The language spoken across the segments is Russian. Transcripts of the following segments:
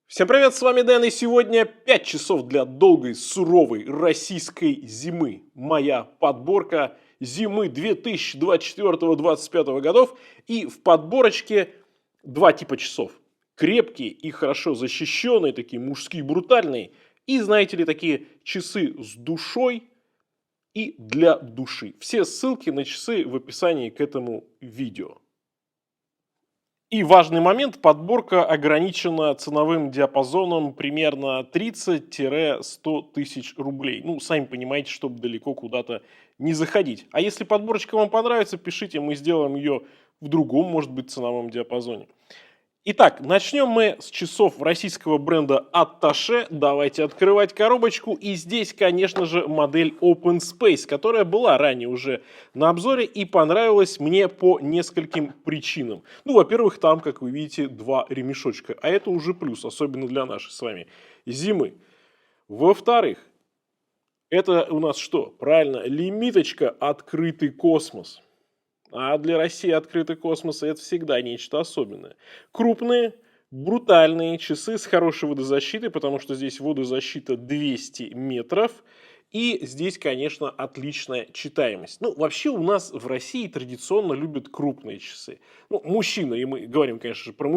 Всем привет, с вами Дэн, и сегодня 5 часов для долгой, суровой российской зимы. Моя подборка зимы 2024-2025 годов. И в подборочке два типа часов. Крепкие и хорошо защищенные, такие мужские, брутальные. И, знаете ли, такие часы с душой и для души. Все ссылки на часы в описании к этому видео. И важный момент, подборка ограничена ценовым диапазоном примерно 30-100 тысяч рублей. Ну, сами понимаете, чтобы далеко куда-то не заходить. А если подборочка вам понравится, пишите, мы сделаем ее в другом, может быть, ценовом диапазоне. Итак, начнем мы с часов российского бренда Attaché. Давайте открывать коробочку. И здесь, конечно же, модель Open Space, которая была ранее уже на обзоре и понравилась мне по нескольким причинам. Ну, во-первых, там, как вы видите, два ремешочка. А это уже плюс, особенно для нашей с вами зимы. Во-вторых, это у нас что? Правильно, лимиточка «Открытый космос». А для России открытый космос – это всегда нечто особенное. Крупные, брутальные часы с хорошей водозащитой, потому что здесь водозащита 200 метров. И здесь, конечно, отличная читаемость. Ну, вообще у нас в России традиционно любят крупные часы. Ну, мужчины, и мы говорим, конечно же, про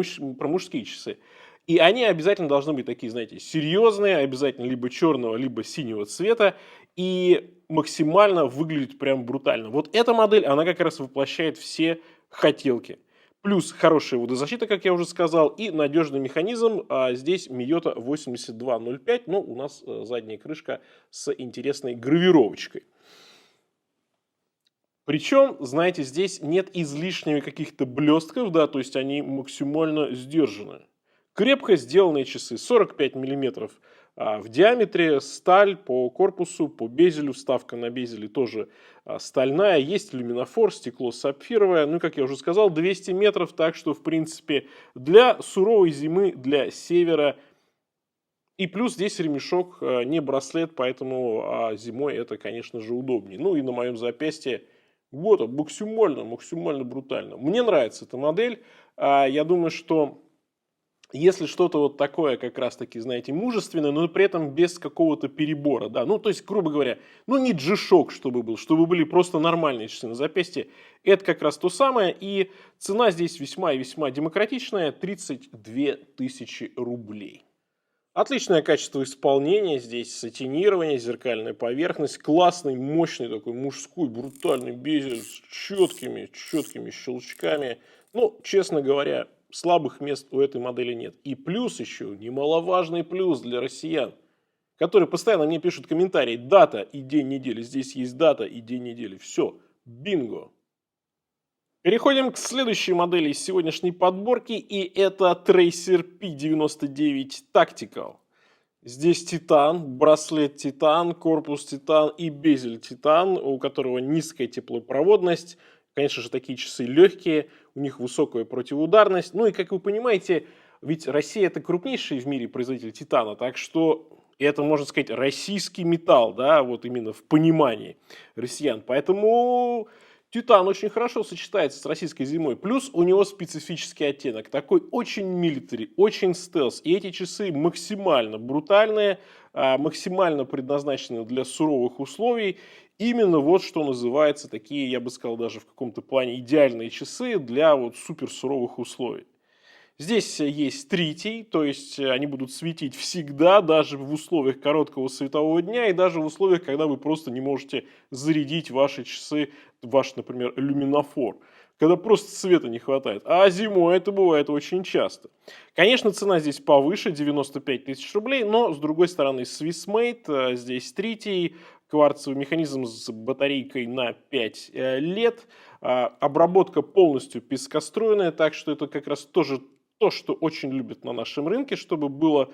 мужские часы. И они обязательно должны быть такие, знаете, серьезные, обязательно либо черного, либо синего цвета. И максимально выглядит прям брутально. Вот эта модель, она как раз воплощает все хотелки. Плюс хорошая водозащита, как я уже сказал, и надежный механизм. А здесь Miyota 8205, но у нас задняя крышка с интересной гравировочкой. Причем, знаете, здесь нет излишнего каких-то блестков, да, то есть они максимально сдержаны. Крепко сделанные часы, 45 миллиметров в диаметре, сталь по корпусу, по безелю, вставка на безеле тоже стальная, есть люминофор, стекло сапфировое, ну, как я уже сказал, 200 метров, так что, в принципе, для суровой зимы, для севера. И плюс здесь ремешок, не браслет, поэтому зимой это, конечно же, удобнее. Ну и на моем запястье вот он, максимально брутально. Мне нравится эта модель. Я думаю, что если что-то вот такое, как раз таки, знаете, мужественное, но при этом без какого-то перебора, да, ну, то есть, грубо говоря, ну, не G-Shock, чтобы был, чтобы были просто нормальные часы на запястье, это как раз то самое, и цена здесь весьма и весьма демократичная, 32 тысячи рублей. Отличное качество исполнения, здесь сатинирование, зеркальная поверхность, классный, мощный такой мужской брутальный безель с четкими щелчками. Ну, честно говоря, слабых мест у этой модели нет. И плюс еще, немаловажный плюс для россиян, которые постоянно мне пишут комментарии: дата и день недели. Здесь есть дата и день недели. Все, бинго. Переходим к следующей модели из сегодняшней подборки, и это Tracer P99 Tactical. Здесь титан, браслет титан, корпус титан и безель титан, у которого низкая теплопроводность. Конечно же, такие часы легкие, у них высокая противоударность. Ну и, как вы понимаете, ведь Россия – это крупнейший в мире производитель титана, так что это, можно сказать, российский металл, да, вот именно в понимании россиян. Поэтому титан очень хорошо сочетается с российской зимой. Плюс у него специфический оттенок. Такой очень милитари, очень стелс. И эти часы максимально брутальные, максимально предназначены для суровых условий. Именно вот что называется такие, я бы сказал, даже в каком-то плане идеальные часы для вот супер суровых условий. Здесь есть тритий, то есть они будут светить всегда, даже в условиях короткого светового дня и даже в условиях, когда вы просто не можете зарядить ваши часы, ваш, например, люминофор, когда просто света не хватает. А зимой это бывает очень часто. Конечно, цена здесь повыше, 95 тысяч рублей, но с другой стороны Swissmade, здесь тритий, кварцевый механизм с батарейкой на 5 лет, обработка полностью пескоструйная, так что это как раз тоже то, что очень любят на нашем рынке, чтобы было,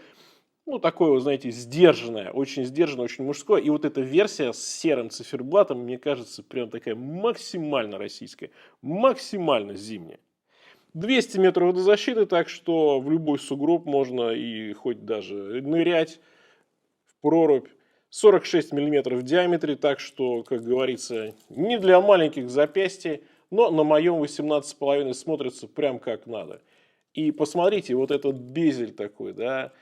ну, такое, вы знаете, сдержанное, очень мужское. И вот эта версия с серым циферблатом, мне кажется, прям такая максимально российская, максимально зимняя. 200 метров водозащиты, так что в любой сугроб можно и хоть даже нырять в прорубь. 46 миллиметров в диаметре, так что, как говорится, не для маленьких запястий, но на моем 18,5 смотрится прям как надо. И посмотрите, вот этот безель такой, да,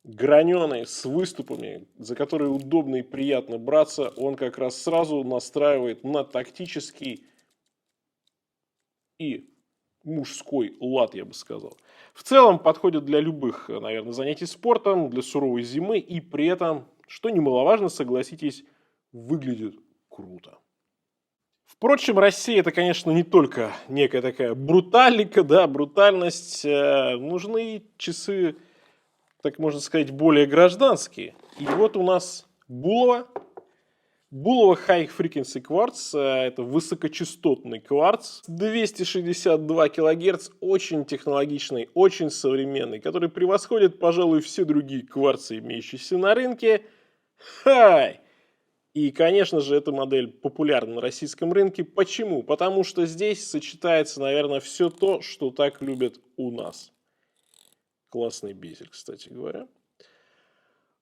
граненый, с выступами, за которые удобно и приятно браться, он как раз сразу настраивает на тактический и мужской лад, я бы сказал. В целом подходит для любых, наверное, занятий спортом, для суровой зимы и при этом, что немаловажно, согласитесь, выглядит круто. Впрочем, Россия это, конечно, не только некая такая бруталика, да, брутальность. Нужны часы, так можно сказать, более гражданские. И вот у нас Булова. Булова High Frequency Quartz, это высокочастотный кварц, 262 кГц, очень технологичный, очень современный, который превосходит, пожалуй, все другие кварцы, имеющиеся на рынке. Хай! И, конечно же, эта модель популярна на российском рынке. Почему? Потому что здесь сочетается, наверное, все то, что так любят у нас. Классный безель, кстати говоря.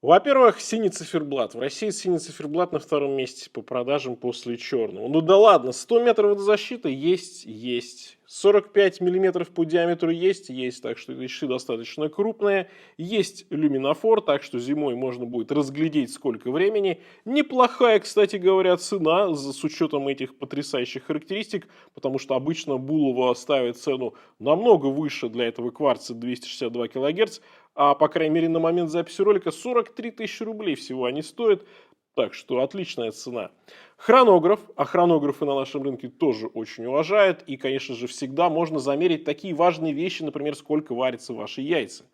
Во-первых, синий циферблат. В России синий циферблат на втором месте по продажам после черного. Ну да ладно, 100 метров водозащиты есть. 45 миллиметров по диаметру есть. Так что эти часы достаточно крупные. Есть люминофор, так что зимой можно будет разглядеть сколько времени. Неплохая, кстати говоря, цена с учетом этих потрясающих характеристик, потому что обычно Булова ставит цену намного выше для этого кварца 262 кГц. А, по крайней мере, на момент записи ролика 43 тысячи рублей всего они стоят. Так что отличная цена. Хронограф. А хронографы на нашем рынке тоже очень уважают. И, конечно же, всегда можно замерить такие важные вещи, например, сколько варятся ваши яйца.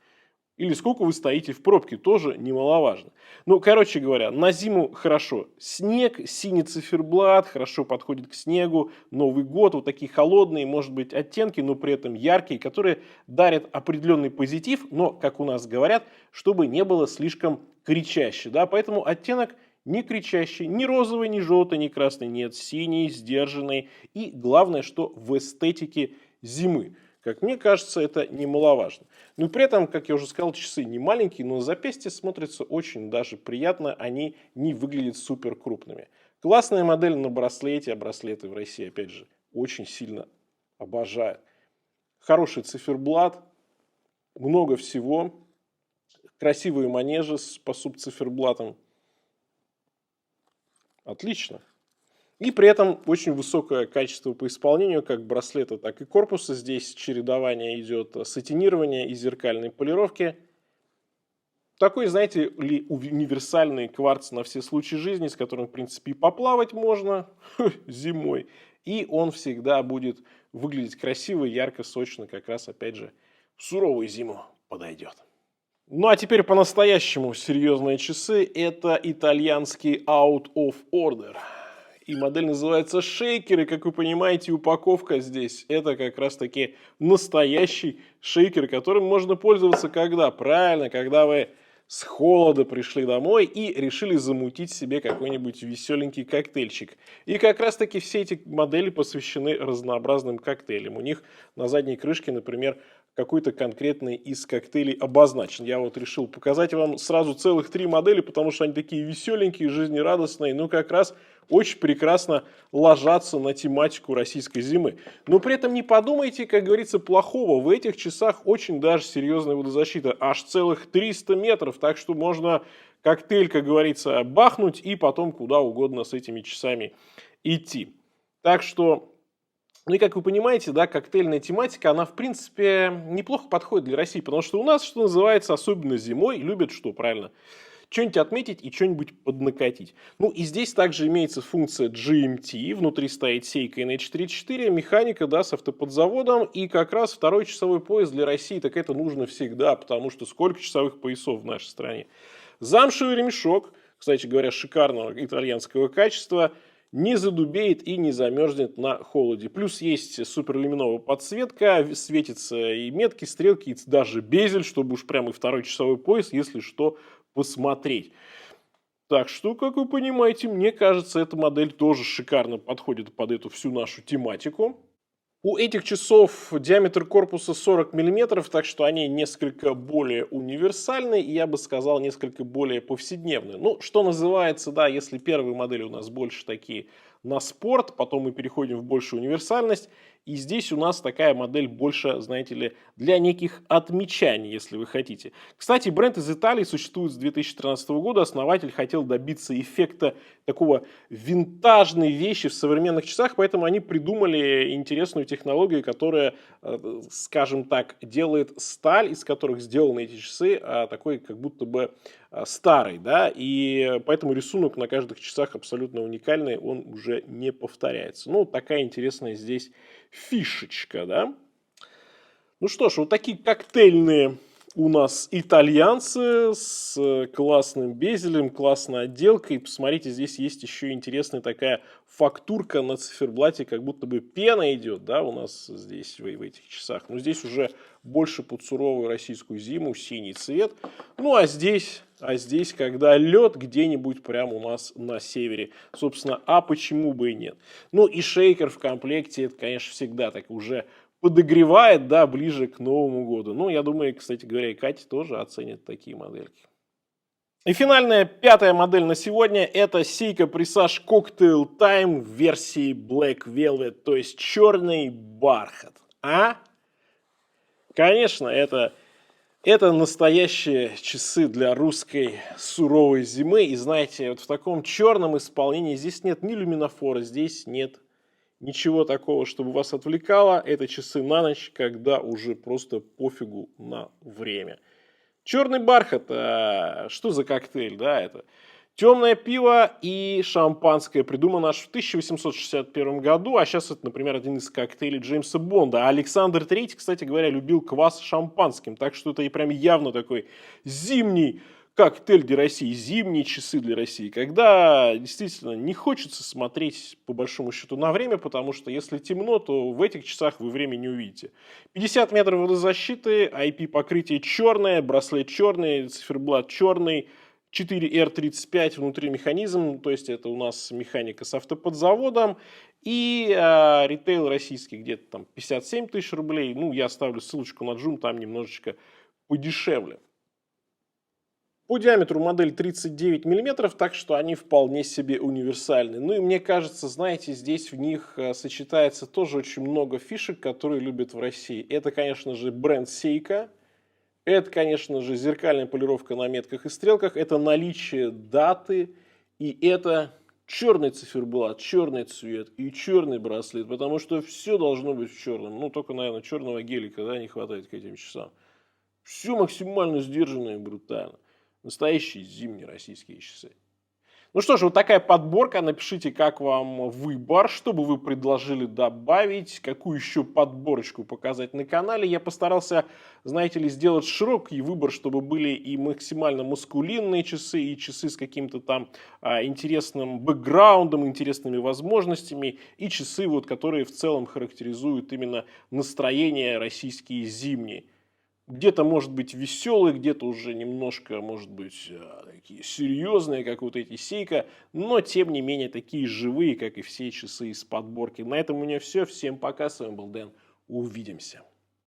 Или сколько вы стоите в пробке, тоже немаловажно. Ну, короче говоря, на зиму хорошо. Снег, синий циферблат, хорошо подходит к снегу. Новый год, вот такие холодные, может быть, оттенки, но при этом яркие, которые дарят определенный позитив, но, как у нас говорят, чтобы не было слишком кричаще. Да? Поэтому оттенок не кричащий, ни розовый, ни желтый, ни красный, нет, синий, сдержанный. И главное, что в эстетике зимы. Как мне кажется, это немаловажно. Но при этом, как я уже сказал, часы не маленькие, но на запястье смотрятся очень даже приятно. Они не выглядят супер крупными. Классная модель на браслете, а браслеты в России, опять же, очень сильно обожают. Хороший циферблат, много всего. Красивые манежи по субциферблатам. Отлично. И при этом очень высокое качество по исполнению как браслета, так и корпуса. Здесь чередование идет сатинирования и зеркальной полировки. Такой, знаете ли, универсальный кварц на все случаи жизни, с которым, в принципе, и поплавать можно зимой. И он всегда будет выглядеть красиво, ярко, сочно, как раз, опять же, в суровую зиму подойдет. Ну а теперь по-настоящему серьезные часы. Это итальянский Out of Order. И модель называется шейкер. И, как вы понимаете, упаковка здесь это как раз таки настоящий шейкер, которым можно пользоваться когда? Правильно, когда вы с холода пришли домой и решили замутить себе какой-нибудь веселенький коктейльчик. И как раз таки все эти модели посвящены разнообразным коктейлям. У них на задней крышке, например, какой-то конкретный из коктейлей обозначен. Я вот решил показать вам сразу целых 3 модели, потому что они такие веселенькие, жизнерадостные, ну как раз очень прекрасно ложатся на тематику российской зимы. Но при этом не подумайте, как говорится, плохого. В этих часах очень даже серьезная водозащита. Аж целых 300 метров, так что можно коктейль, как говорится, бахнуть и потом куда угодно с этими часами идти. Так что... Ну и как вы понимаете, да, коктейльная тематика, она в принципе неплохо подходит для России, потому что у нас, что называется, особенно зимой, любят что, правильно? Что-нибудь отметить и что-нибудь поднакатить. Ну и здесь также имеется функция GMT, внутри стоит сейка NH34, механика, да, с автоподзаводом, и как раз второй часовой пояс для России, так это нужно всегда, потому что сколько часовых поясов в нашей стране. Замшевый ремешок, кстати говоря, шикарного итальянского качества, не задубеет и не замерзнет на холоде. Плюс есть суперлюминовая подсветка, светятся и метки, стрелки, и даже безель, чтобы уж прямо и второй часовой пояс, если что, посмотреть. Так что, как вы понимаете, мне кажется, эта модель тоже шикарно подходит под эту всю нашу тематику. У этих часов диаметр корпуса 40 мм, так что они несколько более универсальны и, я бы сказал, несколько более повседневны. Ну, что называется, да, если первые модели у нас больше такие на спорт, потом мы переходим в большую универсальность, И здесь у нас такая модель больше, знаете ли, для неких отмечаний, если вы хотите. Кстати, бренд из Италии существует с 2013 года. Основатель хотел добиться эффекта такого винтажной вещи в современных часах, поэтому они придумали интересную технологию, которая, скажем так, делает сталь, из которых сделаны эти часы, такой как будто бы старый, да, и поэтому рисунок на каждых часах абсолютно уникальный, он уже не повторяется. Ну, такая интересная здесь фишечка, да. Ну что ж, вот такие коктейльные у нас итальянцы с классным безелем, классной отделкой. Посмотрите, здесь есть еще интересная такая фактурка на циферблате, как будто бы пена идет, да, у нас здесь в этих часах. Но здесь уже больше под суровую российскую зиму, синий цвет. Ну а здесь когда лед где-нибудь прямо у нас на севере. Собственно, а почему бы и нет? Ну и шейкер в комплекте, это, конечно, всегда так уже подогревает, да, ближе к Новому году. Ну, я думаю, кстати говоря, и Катя тоже оценит такие модельки. И финальная, пятая модель на сегодня – это Seiko Presage Cocktail Time в версии Black Velvet, то есть черный бархат. Конечно, это настоящие часы для русской суровой зимы. И знаете, вот в таком черном исполнении здесь нет ни люминофора, здесь нет ничего такого, чтобы вас отвлекало. Это часы на ночь, когда уже просто пофигу на время. Черный бархат, что за коктейль, да, это темное пиво и шампанское, придумано аж в 1861 году, а сейчас это, например, один из коктейлей Джеймса Бонда. А Александр III, кстати говоря, любил квас с шампанским, так что это и прям явно такой зимний коктейль для России, зимние часы для России, когда действительно не хочется смотреть по большому счету на время, потому что если темно, то в этих часах вы время не увидите. 50 метров водозащиты, IP-покрытие черное, браслет черный, циферблат черный, 4R35 внутри механизм, то есть это у нас механика с автоподзаводом, и ритейл российский где-то там 57 тысяч рублей, ну я оставлю ссылочку на Joom, там немножечко подешевле. По диаметру модель 39 мм, так что они вполне себе универсальны. Ну и мне кажется, знаете, здесь в них сочетается тоже очень много фишек, которые любят в России. Это, конечно же, бренд Seiko. Это, конечно же, зеркальная полировка на метках и стрелках. Это наличие даты. И это черный циферблат, черный цвет и черный браслет. Потому что все должно быть в черном. Ну, только, наверное, черного гелика, да, не хватает к этим часам. Все максимально сдержанно и брутально. Настоящие зимние российские часы. Ну что ж, вот такая подборка. Напишите, как вам выбор, что бы вы предложили добавить, какую еще подборочку показать на канале. Я постарался, знаете ли, сделать широкий выбор, чтобы были и максимально маскулинные часы, и часы с каким-то там интересным бэкграундом, интересными возможностями, и часы, вот, которые в целом характеризуют именно настроение российские зимние. Где-то, может быть, веселые, где-то уже немножко, может быть, такие серьезные, как вот эти Seiko, но, тем не менее, такие живые, как и все часы из подборки. На этом у меня все. Всем пока. С вами был Дэн. Увидимся.